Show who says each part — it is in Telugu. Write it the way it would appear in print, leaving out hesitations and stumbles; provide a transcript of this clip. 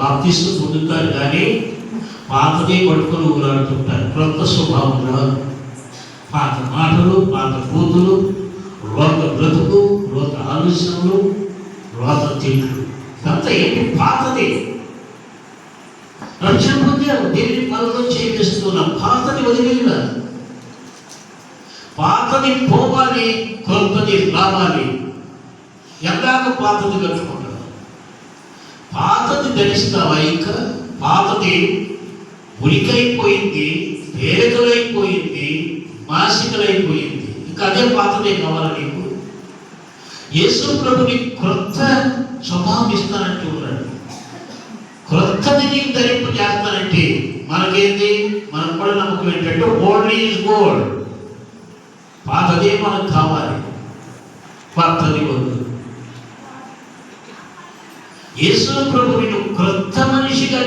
Speaker 1: బాప్తిస్మం పొందుతారు, కానీ పాతదే పట్టుకొని ఊరాడుతుంటారు. క్రొత్త స్వభావం రాదు. పాత మాటలు, పాత కూతులు, రోత బ్రతుకు, రోత ఆలోచనలు, రోత తిట్లు, ఇదంతా ఏంటి? పాతది. రక్షణ పొందారు, దేవుని పనులు చేపిస్తున్నాం, పాతది వదిలేలా. పాతది పోవాలి, క్రొత్తది రావాలి. ఎలాగ పాతది కట్టుకుంటారు? పాతది ధరిస్తావా? ఇంకా పాతది ఉరికైపోయింది, పేదలైపోయింది, మాసికలైపోయింది. ఇంకా అదే పాతదే కావాలి నీకు. యేసు ప్రభుని క్రొత్త స్వభావం ఇస్తానంటూ ఉన్నాడు. క్రొత్తది నీకు ధరింపు చేస్తానంటే మనకేంది? మనం కూడా నమ్మకం ఏంటంటే ఓల్డ్ ఈజ్ గోల్డ్. పాతదే మనకు కావాలి, కొత్తది వద్దు. యేసు ప్రభుని క్రొత్త